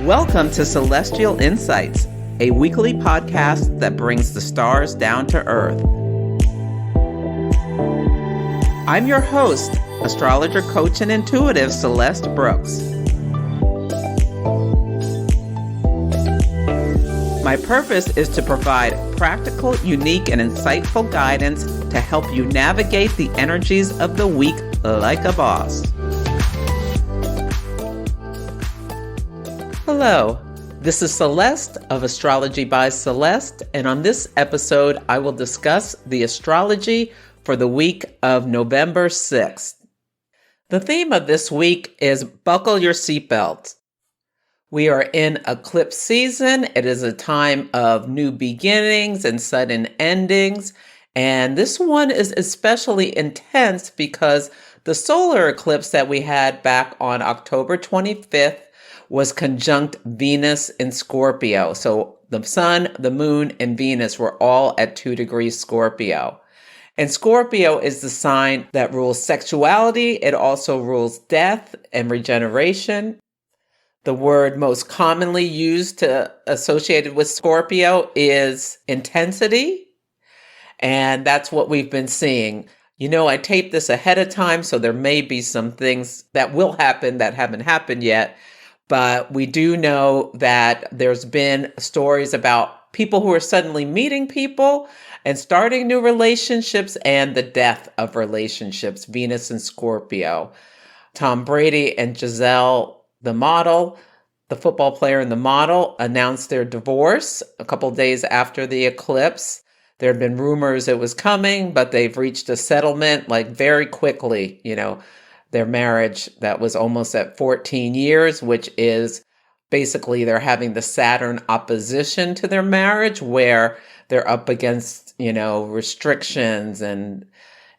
Welcome to Celestial Insights, a weekly podcast that brings the stars down to earth. I'm your host, astrologer, coach, and intuitive Celeste Brooks. My purpose is to provide practical, unique, and insightful guidance to help you navigate the energies of the week like a boss. Hello, this is Celeste of Astrology by Celeste, and on this episode, I will discuss the astrology for the week of November 6th. The theme of this week is Buckle Your Seatbelt. We are in eclipse season. It is a time of new beginnings and sudden endings, and this one is especially intense because the solar eclipse that we had back on October 25th was conjunct Venus in Scorpio. So the sun, the moon, and Venus were all at 2 degrees Scorpio. And Scorpio is the sign that rules sexuality. It also rules death and regeneration. The word most commonly used associated with Scorpio is intensity. And that's what we've been seeing. You know, I taped this ahead of time, so there may be some things that will happen that haven't happened yet. But we do know that there's been stories about people who are suddenly meeting people and starting new relationships and the death of relationships, Venus and Scorpio. Tom Brady and Giselle, the model, the football player and the model, announced their divorce a couple days after the eclipse. There had been rumors it was coming, but they've reached a settlement like very quickly, their marriage that was almost at 14 years, which is basically they're having the Saturn opposition to their marriage where they're up against, restrictions and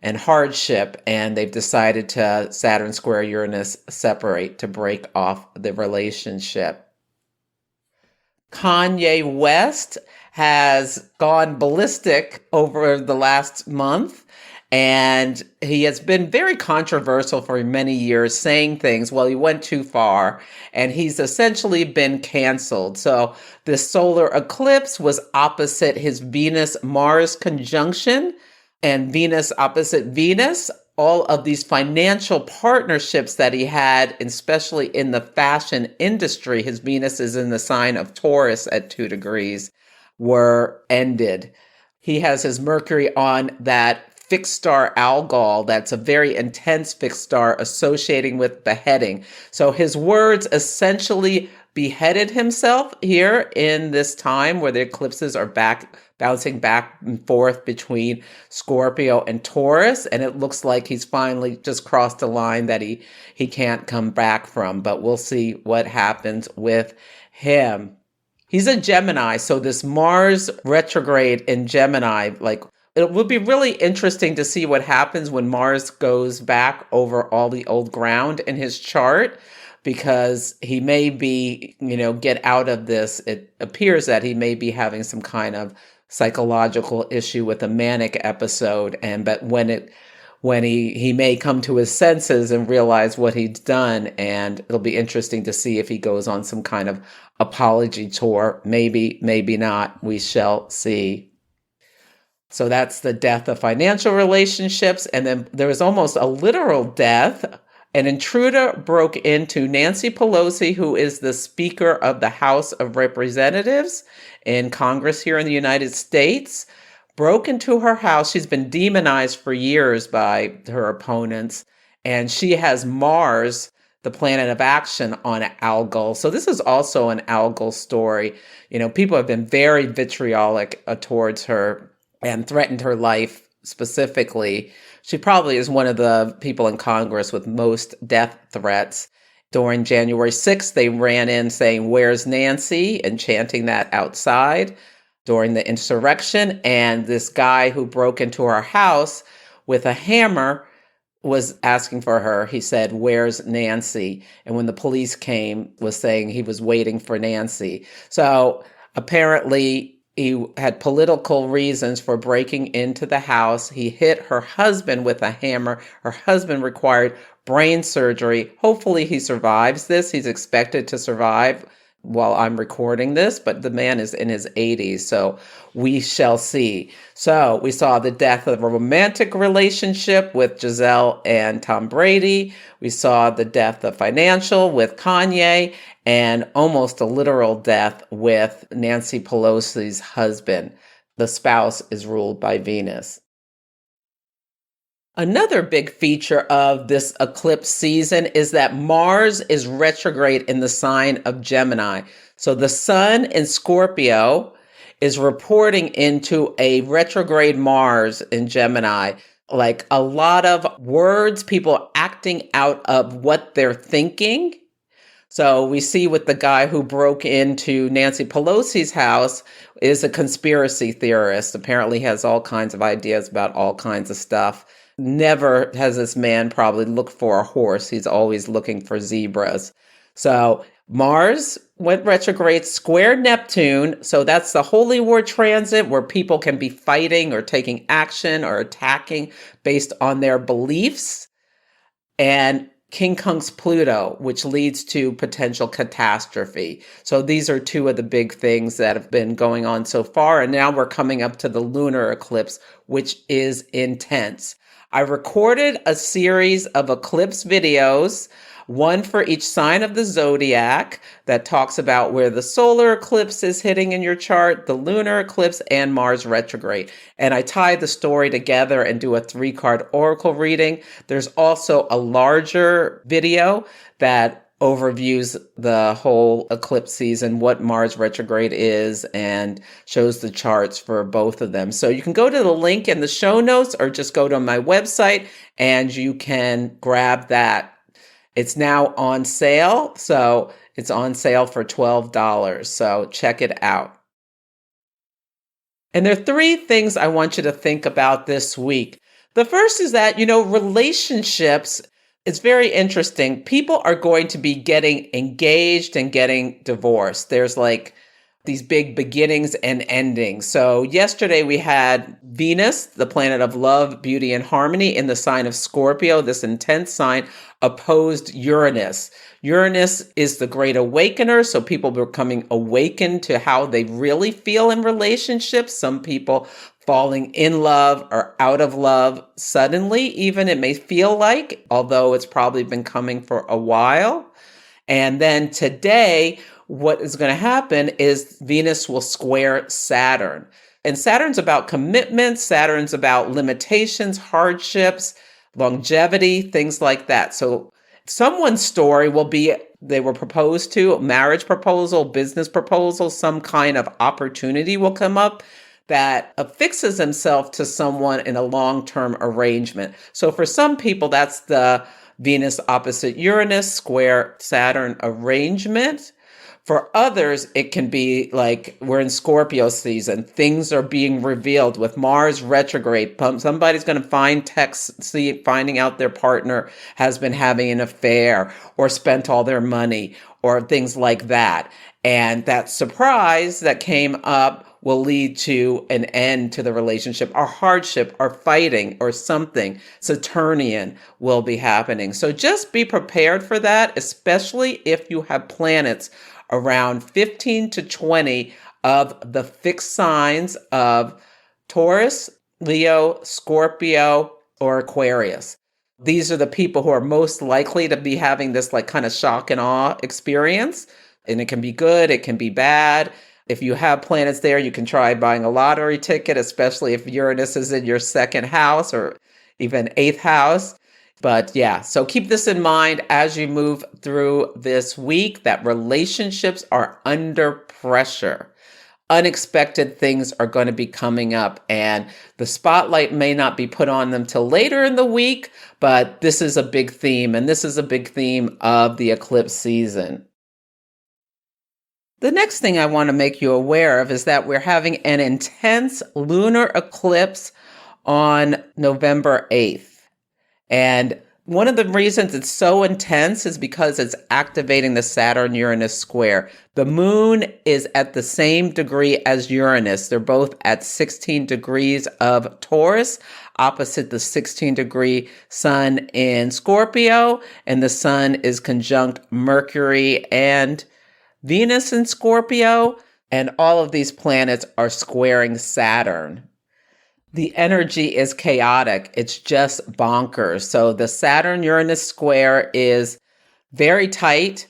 hardship. And they've decided to Saturn square Uranus separate to break off the relationship. Kanye West has gone ballistic over the last month. And he has been very controversial for many years, saying things, well, he went too far, and he's essentially been canceled. So this solar eclipse was opposite his Venus-Mars conjunction, and Venus opposite Venus. All of these financial partnerships that he had, especially in the fashion industry, his Venus is in the sign of Taurus at 2 degrees, were ended. He has his Mercury on that fixed star Algol, that's a very intense fixed star associating with beheading. So his words essentially beheaded himself here in this time where the eclipses are bouncing back and forth between Scorpio and Taurus. And it looks like he's finally just crossed a line that he can't come back from, but we'll see what happens with him. He's a Gemini, so this Mars retrograde in Gemini, it would be really interesting to see what happens when Mars goes back over all the old ground in his chart, because he may be, get out of this. It appears that he may be having some kind of psychological issue with a manic episode, but when he may come to his senses and realize what he's done, and it'll be interesting to see if he goes on some kind of apology tour. Maybe, maybe not. We shall see. So that's the death of financial relationships. And then there was almost a literal death. An intruder broke into Nancy Pelosi, who is the Speaker of the House of Representatives in Congress here in the United States, broke into her house. She's been demonized for years by her opponents. And she has Mars, the planet of action, on Algol. So this is also an Algol story. People have been very vitriolic towards her and threatened her life specifically. She probably is one of the people in Congress with most death threats. During January 6th, they ran in saying, "Where's Nancy?" and chanting that outside during the insurrection. And this guy who broke into her house with a hammer was asking for her. He said, "Where's Nancy?" And when the police came, was saying he was waiting for Nancy. So apparently he had political reasons for breaking into the house. He hit her husband with a hammer. Her husband required brain surgery. Hopefully he survives this. He's expected to survive while I'm recording this, but the man is in his 80s, so we shall see. So we saw the death of a romantic relationship with Giselle and Tom Brady. We saw the death of financial with Kanye, and almost a literal death with Nancy Pelosi's husband. The spouse is ruled by Venus. Another big feature of this eclipse season is that Mars is retrograde in the sign of Gemini. So the sun in Scorpio is reporting into a retrograde Mars in Gemini. Like a lot of words, people acting out of what they're thinking. So we see with the guy who broke into Nancy Pelosi's house is a conspiracy theorist. Apparently has all kinds of ideas about all kinds of stuff. Never has this man probably looked for a horse. He's always looking for zebras. So Mars went retrograde, square Neptune. So that's the Holy War transit where people can be fighting or taking action or attacking based on their beliefs. And quincunx Pluto, which leads to potential catastrophe. So these are two of the big things that have been going on so far. And now we're coming up to the lunar eclipse, which is intense. I recorded a series of eclipse videos, one for each sign of the zodiac that talks about where the solar eclipse is hitting in your chart, the lunar eclipse, and Mars retrograde. And I tie the story together and do a 3-card oracle reading. There's also a larger video that overviews the whole eclipse season, what Mars retrograde is, and shows the charts for both of them. So you can go to the link in the show notes or just go to my website and you can grab that. It's now on sale. So it's on sale for $12. So check it out. And there are 3 things I want you to think about this week. The first is that, relationships, it's very interesting. People are going to be getting engaged and getting divorced. There's like these big beginnings and endings. So yesterday we had Venus, the planet of love, beauty, and harmony in the sign of Scorpio, this intense sign, opposed Uranus. Uranus is the great awakener. So people becoming awakened to how they really feel in relationships. Some people falling in love or out of love suddenly, even it may feel like, although it's probably been coming for a while. And then today, what is going to happen is Venus will square Saturn. And Saturn's about commitment. Saturn's about limitations, hardships, longevity, things like that. So someone's story will be they were proposed to, marriage proposal, business proposal, some kind of opportunity will come up that affixes himself to someone in a long-term arrangement. So for some people, that's the Venus opposite Uranus, square Saturn arrangement. For others, it can be like we're in Scorpio season. Things are being revealed with Mars retrograde. Somebody's going to finding out their partner has been having an affair or spent all their money or things like that. And that surprise that came up will lead to an end to the relationship, or hardship, or fighting, or something Saturnian will be happening. So just be prepared for that, especially if you have planets around 15 to 20 of the fixed signs of Taurus, Leo, Scorpio, or Aquarius. These are the people who are most likely to be having this like kind of shock and awe experience. And it can be good, it can be bad. If you have planets there, you can try buying a lottery ticket, especially if Uranus is in your 2nd house or even 8th house. But yeah, so keep this in mind as you move through this week, that relationships are under pressure. Unexpected things are going to be coming up, and the spotlight may not be put on them till later in the week, but this is a big theme, and this is a big theme of the eclipse season. The next thing I want to make you aware of is that we're having an intense lunar eclipse on November 8th. And one of the reasons it's so intense is because it's activating the Saturn-Uranus square. The moon is at the same degree as Uranus. They're both at 16 degrees of Taurus, opposite the 16-degree sun in Scorpio. And the sun is conjunct Mercury and Venus in Scorpio, and all of these planets are squaring Saturn. The energy is chaotic. It's just bonkers. So the Saturn-Uranus square is very tight.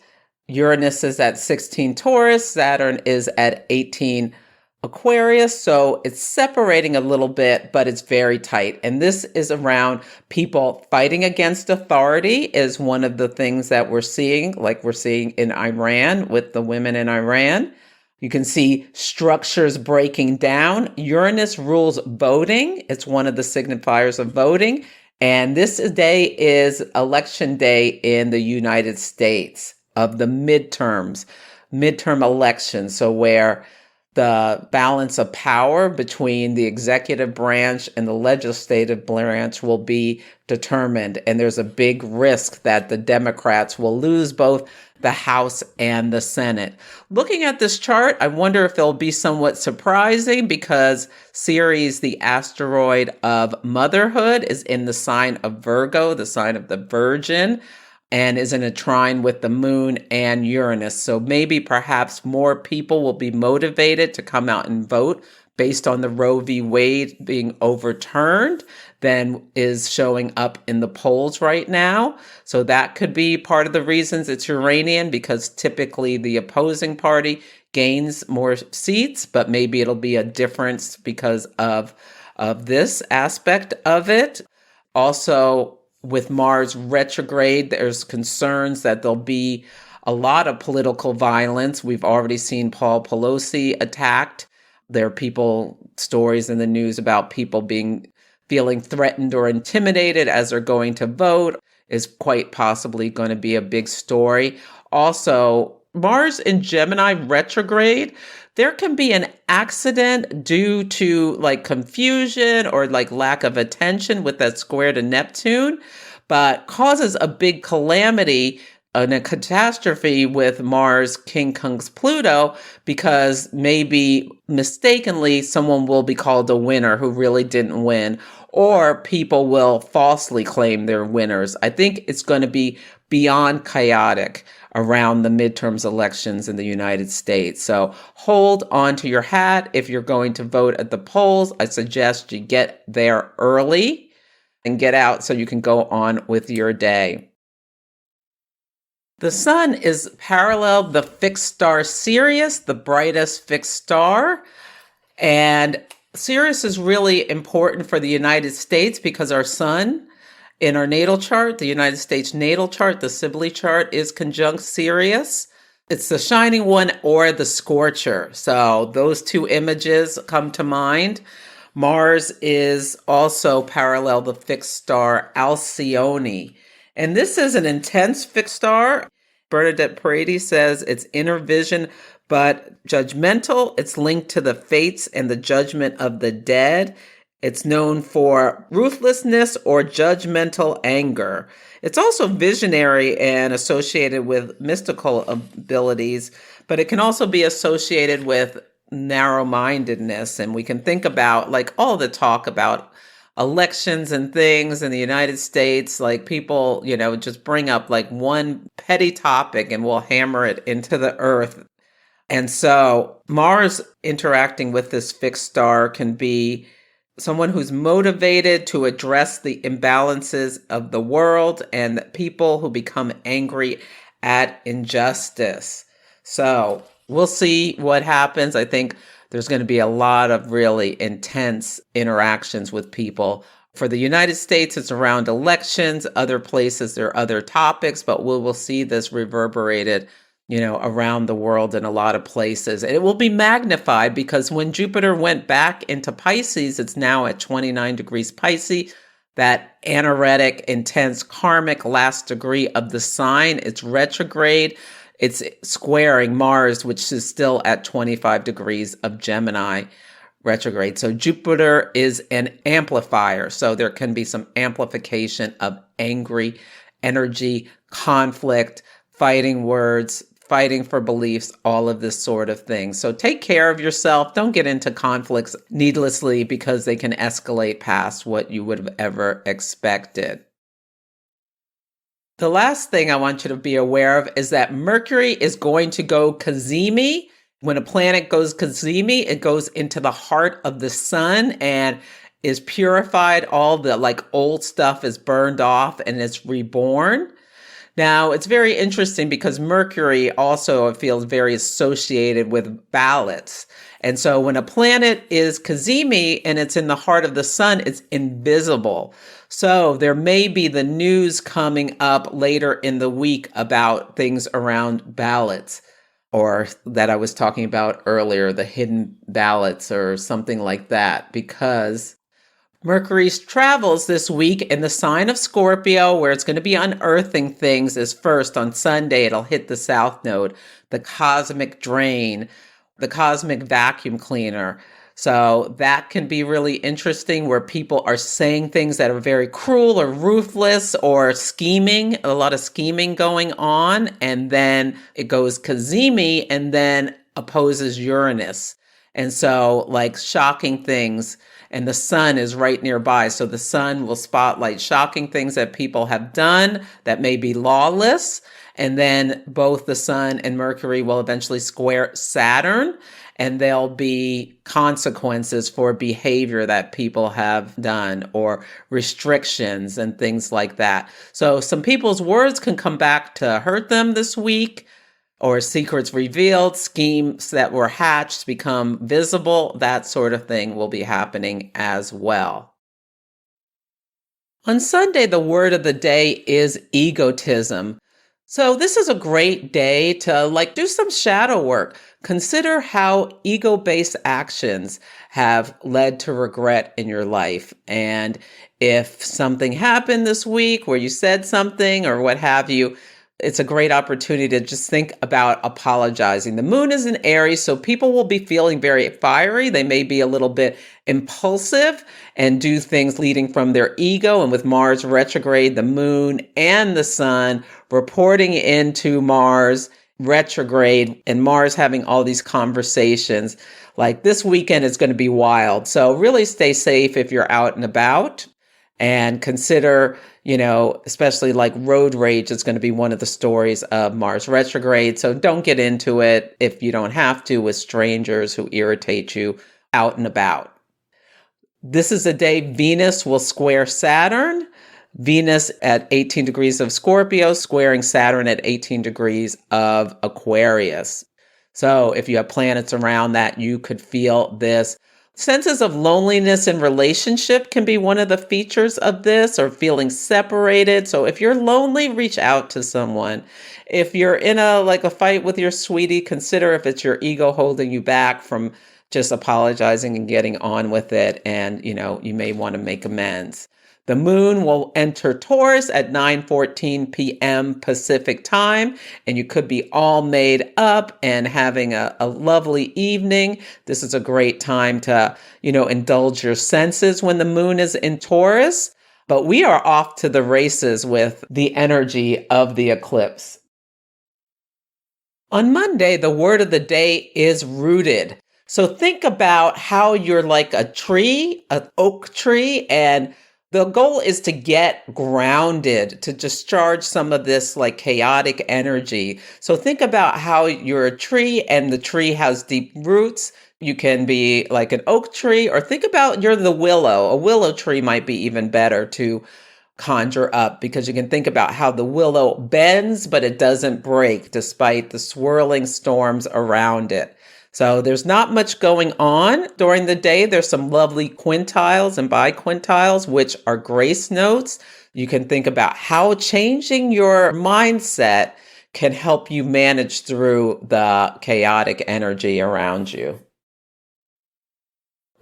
Uranus is at 16 Taurus. Saturn is at 18 Aquarius. So it's separating a little bit, but it's very tight. And this is around people fighting against authority is one of the things that we're seeing, like we're seeing in Iran with the women in Iran. You can see structures breaking down. Uranus rules voting. It's one of the signifiers of voting. And this day is election day in the United States of the midterm elections. So where the balance of power between the executive branch and the legislative branch will be determined. And there's a big risk that the Democrats will lose both the House and the Senate. Looking at this chart, I wonder if it'll be somewhat surprising because Sirius, the asteroid of motherhood, is in the sign of Virgo, the sign of the Virgin, and is in a trine with the moon and Uranus. So maybe perhaps more people will be motivated to come out and vote based on the Roe v. Wade being overturned than is showing up in the polls right now. So that could be part of the reasons it's Uranian, because typically the opposing party gains more seats, but maybe it'll be a difference because of this aspect of it. Also, with Mars retrograde, there's concerns that there'll be a lot of political violence. We've already seen Paul Pelosi attacked. There are stories in the news about people feeling threatened or intimidated as they're going to vote is quite possibly going to be a big story. Also, Mars in Gemini retrograde, there can be an accident due to like confusion or like lack of attention with that square to Neptune, but causes a big calamity and a catastrophe with Mars quincunx Pluto, because maybe mistakenly someone will be called a winner who really didn't win, or people will falsely claim they're winners. I think it's going to be beyond chaotic around the midterms elections in the United States. So hold on to your hat. If you're going to vote at the polls, I suggest you get there early and get out so you can go on with your day. The sun is parallel the fixed star Sirius, the brightest fixed star. And Sirius is really important for the United States because our sun in our natal chart, the United States natal chart, the Sibley chart, is conjunct Sirius. It's the shining one or the scorcher. So those two images come to mind. Mars is also parallel the fixed star Alcyone. And this is an intense fixed star. Bernadette Paredes says it's inner vision, but judgmental. It's linked to the fates and the judgment of the dead. It's known for ruthlessness or judgmental anger. It's also visionary and associated with mystical abilities, but it can also be associated with narrow-mindedness. And we can think about like all the talk about elections and things in the United States, like people, just bring up like one petty topic and we'll hammer it into the earth. And so Mars interacting with this fixed star can be someone who's motivated to address the imbalances of the world and people who become angry at injustice. So we'll see what happens. I think there's going to be a lot of really intense interactions with people. For the United States, it's around elections. Other places, there are other topics, but we will see this reverberated, around the world in a lot of places. And it will be magnified because when Jupiter went back into Pisces, it's now at 29 degrees Pisces. That anaretic, intense, karmic last degree of the sign, it's retrograde. It's squaring Mars, which is still at 25 degrees of Gemini retrograde. So Jupiter is an amplifier. So there can be some amplification of angry energy, conflict, fighting words, fighting for beliefs, all of this sort of thing. So take care of yourself. Don't get into conflicts needlessly because they can escalate past what you would have ever expected. The last thing I want you to be aware of is that Mercury is going to go Cazimi. When a planet goes Cazimi, it goes into the heart of the sun and is purified. All the old stuff is burned off and it's reborn. Now, it's very interesting because Mercury also feels very associated with ballots. And so when a planet is Cazimi and it's in the heart of the sun, it's invisible. So there may be the news coming up later in the week about things around ballots, or that I was talking about earlier, the hidden ballots or something like that, because Mercury's travels this week in the sign of Scorpio, where it's going to be unearthing things is first on Sunday. It'll hit the south node, the cosmic drain, the cosmic vacuum cleaner. So that can be really interesting, where people are saying things that are very cruel or ruthless or scheming, a lot of scheming going on. And then it goes Cazimi and then opposes Uranus. And so shocking things. And the sun is right nearby. So the sun will spotlight shocking things that people have done that may be lawless. And then both the sun and Mercury will eventually square Saturn. And there'll be consequences for behavior that people have done or restrictions and things like that. So some people's words can come back to hurt them this week, or secrets revealed, schemes that were hatched become visible. That sort of thing will be happening as well. On Sunday, the word of the day is egotism. So this is a great day to do some shadow work. Consider how ego-based actions have led to regret in your life. And if something happened this week where you said something or what have you, it's a great opportunity to just think about apologizing. The moon is in Aries, so people will be feeling very fiery. They may be a little bit impulsive and do things leading from their ego. And with Mars retrograde, the moon and the sun reporting into Mars retrograde and Mars having all these conversations, this weekend is going to be wild. So really stay safe if you're out and about. And consider, especially road rage is going to be one of the stories of Mars retrograde. So don't get into it if you don't have to with strangers who irritate you out and about. This is a day Venus will square Saturn. Venus at 18 degrees of Scorpio, squaring Saturn at 18 degrees of Aquarius. So if you have planets around that, you could feel this. Senses of loneliness in relationship can be one of the features of this, or feeling separated. So if you're lonely, reach out to someone. If you're in a fight with your sweetie, consider if it's your ego holding you back from just apologizing and getting on with it. And, you may want to make amends. The moon will enter Taurus at 9:14 p.m. Pacific time, and you could be all made up and having a lovely evening. This is a great time to, indulge your senses when the moon is in Taurus. But we are off to the races with the energy of the eclipse. On Monday, the word of the day is rooted. So think about how you're like a tree, an oak tree, and the goal is to get grounded, to discharge some of this chaotic energy. So think about how you're a tree and the tree has deep roots. You can be like an oak tree, or think about you're the willow. A willow tree might be even better to conjure up, because you can think about how the willow bends, but it doesn't break despite the swirling storms around it. So there's not much going on during the day. There's some lovely quintiles and biquintiles, which are grace notes. You can think about how changing your mindset can help you manage through the chaotic energy around you.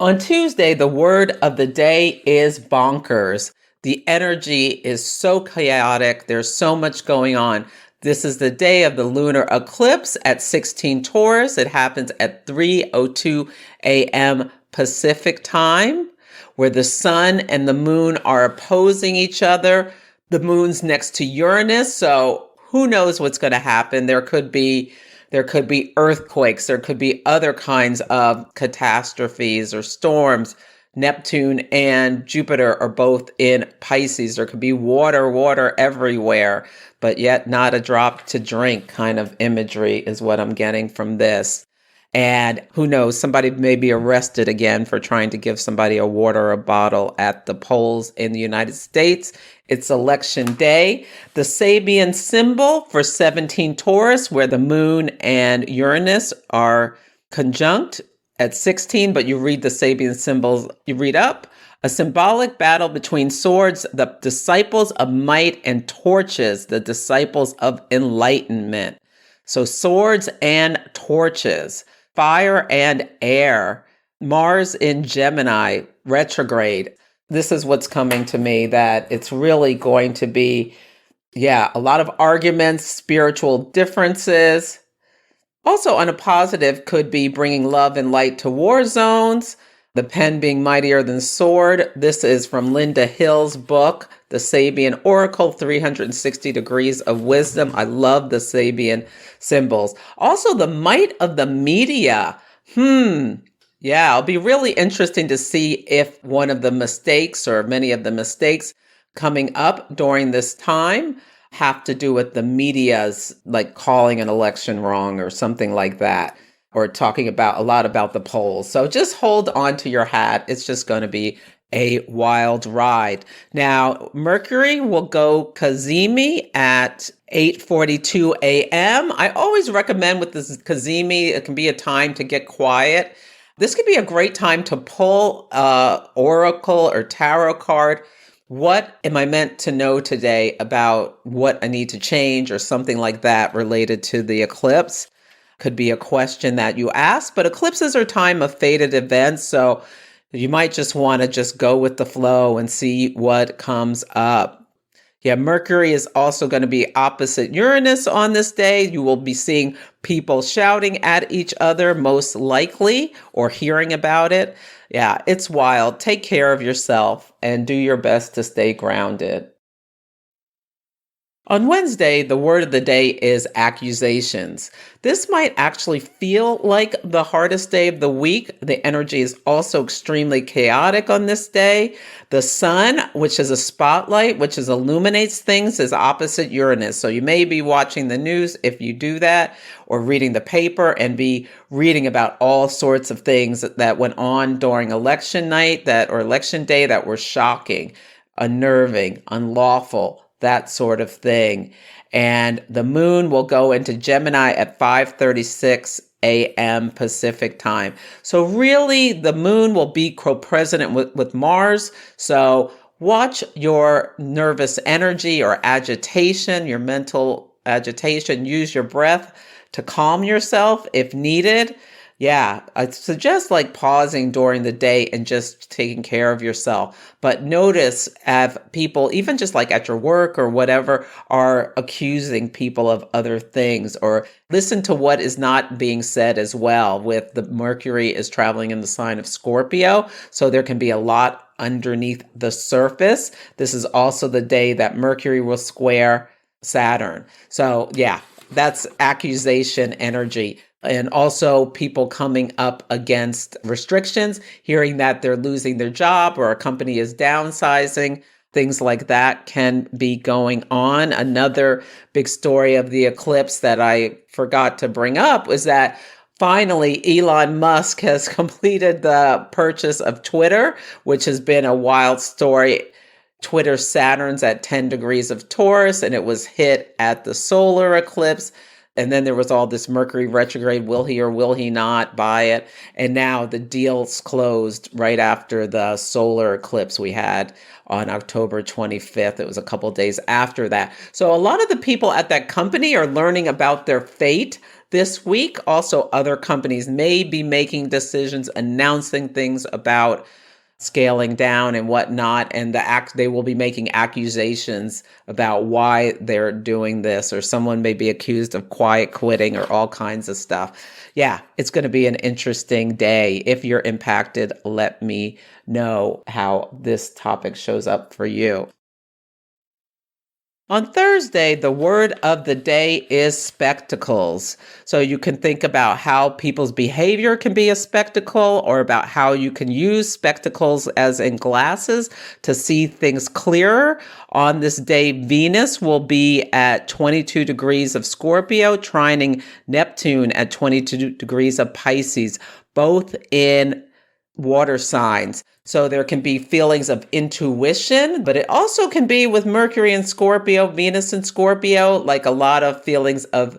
On Tuesday, the word of the day is bonkers. The energy is so chaotic. There's so much going on. This is the day of the lunar eclipse at 16 Taurus. It happens at 3:02 a.m. Pacific time, where the sun and the moon are opposing each other. The moon's next to Uranus, so who knows what's going to happen. There could be earthquakes. There could be other kinds of catastrophes or storms Neptune and Jupiter are both in Pisces. There could be water everywhere, but yet not a drop to drink kind of imagery is what I'm getting from this. And who knows, somebody may be arrested again for trying to give somebody a water or a bottle at the polls in the United States. It's election day. The Sabian symbol for 17 Taurus, where the moon and Uranus are conjunct at 16, but you read the Sabian symbols, you read up. A symbolic battle between swords, the disciples of might, and torches, the disciples of enlightenment. So swords and torches. Fire and air, Mars in Gemini, retrograde. This is what's coming to me, that it's really going to be, a lot of arguments, spiritual differences. Also on a positive could be bringing love and light to war zones, the pen being mightier than sword. This is from Lynda Hill's book, The Sabian Oracle, 360 Degrees of Wisdom. I love the Sabian symbols. Also, the might of the media. It'll be really interesting to see if one of the mistakes or many of the mistakes coming up during this time have to do with the media's, like calling an election wrong or something like that, or talking about a lot about the polls. So just hold on to your hat. It's just going to be a wild ride. Now, Mercury will go Cazimi at 8:42 a.m. I always recommend with this Cazimi, it can be a time to get quiet. This could be a great time to pull oracle or tarot card. What am I meant to know today about what I need to change or something like that related to the eclipse? Could be a question that you ask, but eclipses are time of fated events. So you might just want to just go with the flow and see what comes up. Mercury is also going to be opposite Uranus on this day. You will be seeing people shouting at each other, most likely, or hearing about it. It's wild. Take care of yourself and do your best to stay grounded. On Wednesday, the word of the day is accusations. This might actually feel like the hardest day of the week. The energy is also extremely chaotic on this day. The sun, which is a spotlight, which illuminates things, is opposite Uranus. So you may be watching the news if you do that, or reading the paper and be reading about all sorts of things that went on during election night or election day that were shocking, unnerving, unlawful, that sort of thing. And the moon will go into Gemini at 5:36 a.m. Pacific time. So really, the moon will be co-president with Mars. So watch your nervous energy or agitation, your mental agitation. Use your breath to calm yourself if needed. I suggest pausing during the day and just taking care of yourself. But notice if people, even just at your work or whatever, are accusing people of other things, or listen to what is not being said as well. With the Mercury is traveling in the sign of Scorpio, so there can be a lot underneath the surface. This is also the day that Mercury will square Saturn. So that's accusation energy. And also people coming up against restrictions, hearing that they're losing their job or a company is downsizing, things like that can be going on. Another big story of the eclipse that I forgot to bring up was that finally Elon Musk has completed the purchase of Twitter, which has been a wild story. Twitter Saturn's at 10 degrees of Taurus, and it was hit at the solar eclipse. And then there was all this Mercury retrograde. Will he or will he not buy it? And now the deal's closed right after the solar eclipse we had on October 25th. It was a couple days after that. So a lot of the people at that company are learning about their fate this week. Also, other companies may be making decisions, announcing things about scaling down and whatnot, and they will be making accusations about why they're doing this, or someone may be accused of quiet quitting or all kinds of stuff. It's going to be an interesting day. If you're impacted, let me know how this topic shows up for you. On Thursday, the word of the day is spectacles. So you can think about how people's behavior can be a spectacle, or about how you can use spectacles as in glasses to see things clearer. On this day, Venus will be at 22 degrees of Scorpio, trining Neptune at 22 degrees of Pisces, both in water signs. So there can be feelings of intuition, but it also can be with Mercury and Scorpio, Venus and Scorpio, like a lot of feelings of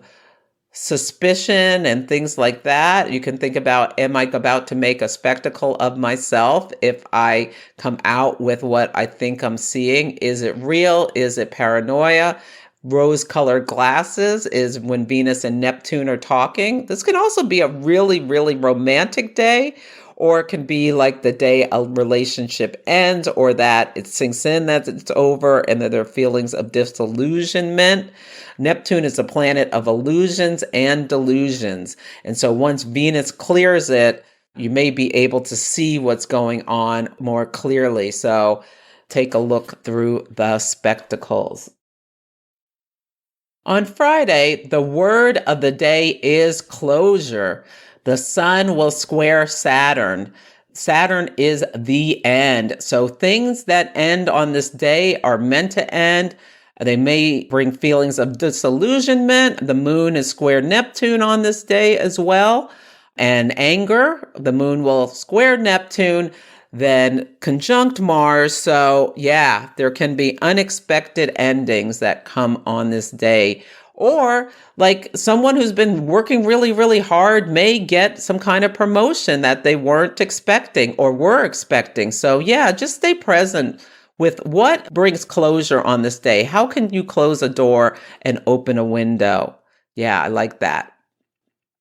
suspicion and things like that. You can think about, am I about to make a spectacle of myself if I come out with what I think I'm seeing? Is it real? Is it paranoia? Rose-colored glasses is when Venus and Neptune are talking. This can also be a really, really romantic day, or it can be like the day a relationship ends, or that it sinks in that it's over and that there are feelings of disillusionment. Neptune is a planet of illusions and delusions. And so once Venus clears it, you may be able to see what's going on more clearly. So take a look through the spectacles. On Friday, the word of the day is closure. The sun will square Saturn. Saturn is the end. So things that end on this day are meant to end. They may bring feelings of disillusionment. The moon is square Neptune on this day as well. And anger. The moon will square Neptune, then conjunct Mars. So yeah, there can be unexpected endings that come on this day. Or like someone who's been working really, really hard may get some kind of promotion that they weren't expecting or were expecting. So yeah, just stay present with what brings closure on this day. How can you close a door and open a window? Yeah, I like that.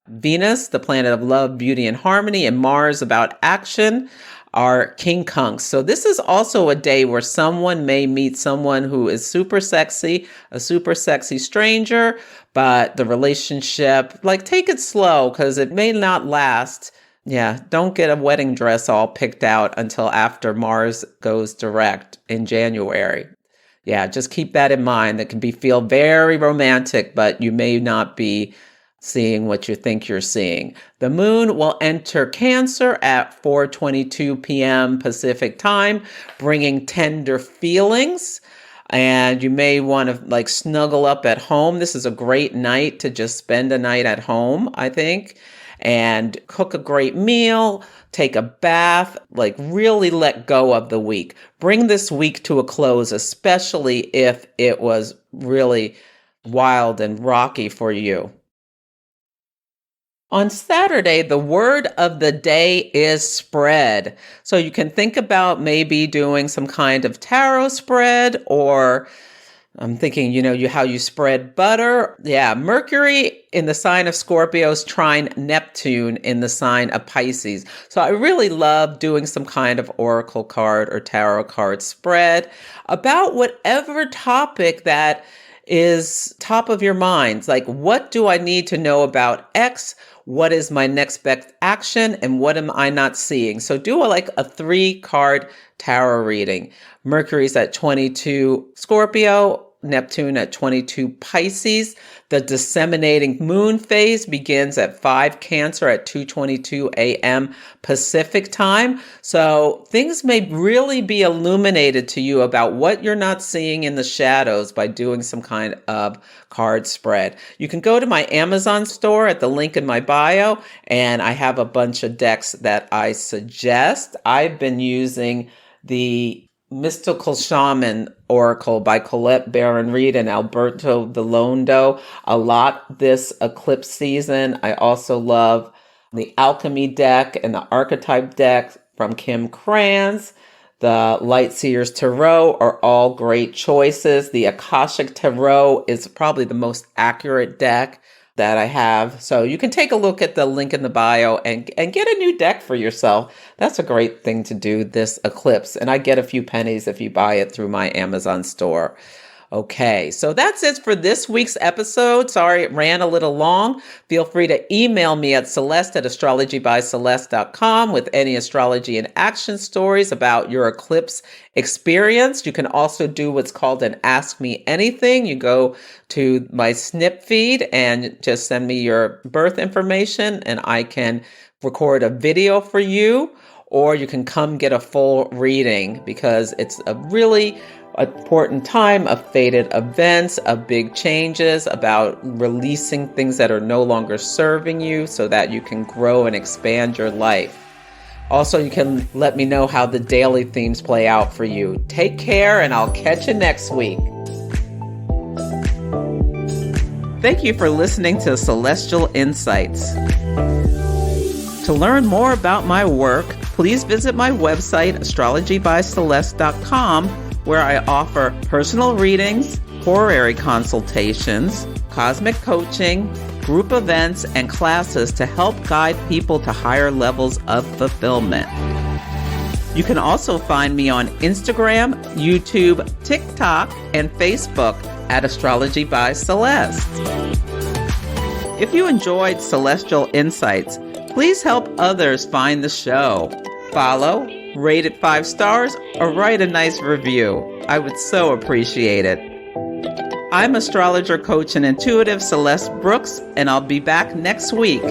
Venus, the planet of love, beauty, and harmony, and Mars, about action, are quincunx. So this is also a day where someone may meet someone who is super sexy, a super sexy stranger, but the relationship, like, take it slow because it may not last. Yeah, don't get a wedding dress all picked out until after Mars goes direct in January. Yeah, just keep that in mind. That can feel very romantic, but you may not be seeing what you think you're seeing. The moon will enter Cancer at 4:22 p.m. Pacific time, bringing tender feelings. And you may want to like snuggle up at home. This is a great night to just spend a night at home, I think, and cook a great meal, take a bath, like really let go of the week. Bring this week to a close, especially if it was really wild and rocky for you. On Saturday, the word of the day is spread. So you can think about maybe doing some kind of tarot spread, or I'm thinking, how you spread butter. Yeah, Mercury in the sign of Scorpio is trine Neptune in the sign of Pisces. So I really love doing some kind of oracle card or tarot card spread about whatever topic that is top of your mind. Like, what do I need to know about X? What is my next best action? And what am I not seeing? So do a 3-card tarot reading. Mercury's at 22 Scorpio, Neptune at 22 Pisces. The disseminating moon phase begins at 5 Cancer at 2:22 a.m. Pacific time. So things may really be illuminated to you about what you're not seeing in the shadows by doing some kind of card spread. You can go to my Amazon store at the link in my bio, and I have a bunch of decks that I suggest. I've been using the Mystical Shaman Oracle by Colette Baron-Reid and Alberto Villoldo a lot this eclipse season. I also love the Alchemy deck and the Archetype deck from Kim Kranz. The Light Seers Tarot are all great choices. The Akashic Tarot is probably the most accurate deck that I have. So you can take a look at the link in the bio and get a new deck for yourself. That's a great thing to do this eclipse. And I get a few pennies if you buy it through my Amazon store. Okay, so that's it for this week's episode. Sorry it ran a little long. Feel free to email me at celeste@astrologybyceleste.com with any astrology and action stories about your eclipse experience. You can also do what's called an Ask Me Anything. You go to my Snip feed and just send me your birth information and I can record a video for you, or you can come get a full reading because it's a really important time of fated events, of big changes, about releasing things that are no longer serving you so that you can grow and expand your life. Also, you can let me know how the daily themes play out for you. Take care, and I'll catch you next week. Thank you for listening to Celestial Insights. To learn more about my work, please visit my website, astrologybyceleste.com, where I offer personal readings, horary consultations, cosmic coaching, group events, and classes to help guide people to higher levels of fulfillment. You can also find me on Instagram, YouTube, TikTok, and Facebook at Astrology by Celeste. If you enjoyed Celestial Insights, please help others find the show. Follow, rate it 5 stars, or write a nice review. I would so appreciate it. I'm astrologer, coach, and intuitive Celeste Brooks, and I'll be back next week.